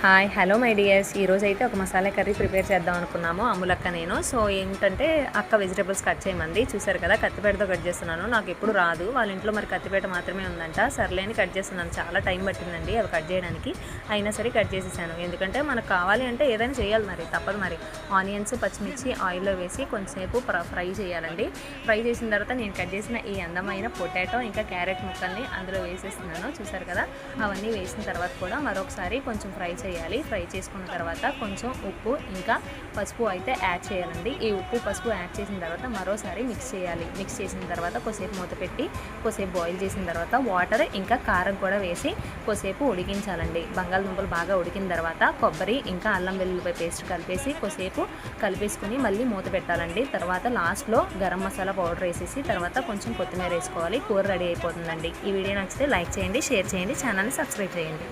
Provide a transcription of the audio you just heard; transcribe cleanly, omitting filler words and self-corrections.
Hi hello my dears, ఈరోజు అయితే ఒక మసాలా కర్రీ ప్రిపేర్ చేద్దాం అనుకున్నాము అమ్ములక్క నేను. సో ఏంటంటే అక్క వెజిటబుల్స్ కట్ చేయమంది. చూసారు కదా, కత్తిపేటతో కట్ చేస్తున్నాను. నాకు ఎప్పుడు రాదు, వాళ్ళ ఇంట్లో మరి కత్తిపేట మాత్రమే ఉందంట. సర్లేని కట్ చేస్తున్నాను. చాలా టైం పట్టిందండి అవి కట్ చేయడానికి. అయినా సరే కట్ చేసేసాను, ఎందుకంటే మనకు కావాలి అంటే ఏదైనా చేయాలి, మరి తప్పదు. మరి ఆనియన్స్ పచ్చిమిర్చి ఆయిల్లో వేసి కొంచెంసేపు ఫ్రై చేయాలండి. ఫ్రై చేసిన తర్వాత నేను కట్ చేసిన ఈ అందమైన పొటాటో ఇంకా క్యారెట్ ముక్కల్ని అందులో వేసేస్తున్నాను. చూసారు కదా, అవన్నీ వేసిన తర్వాత కూడా మరొకసారి కొంచెం ఫ్రై ఫ్రై చేసుకున్న తర్వాత కొంచెం ఉప్పు ఇంకా పసుపు అయితే యాడ్ చేయాలండి. ఈ ఉప్పు పసుపు యాడ్ చేసిన తర్వాత మరోసారి మిక్స్ చేయాలి. మిక్స్ చేసిన తర్వాత కొద్దిసేపు మూత పెట్టి కొద్దిసేపు బాయిల్ చేసిన తర్వాత వాటర్ ఇంకా కారం కూడా వేసి కొద్దిసేపు ఉడికించాలండి. బంగాళదుంపలు బాగా ఉడికిన తర్వాత కొబ్బరి ఇంకా అల్లం వెల్లుల్లిపాయ పేస్ట్ కలిపేసి కొద్దిసేపు కలిపేసుకుని మళ్ళీ మూత పెట్టాలండి. తర్వాత లాస్ట్లో గరం మసాలా పౌడర్ వేసేసి తర్వాత కొంచెం కొత్తిమీర వేసుకోవాలి. కూర రెడీ అయిపోతుందండి. ఈ వీడియో నచ్చితే లైక్ చేయండి, షేర్ చేయండి, ఛానల్ని సబ్స్క్రైబ్ చేయండి.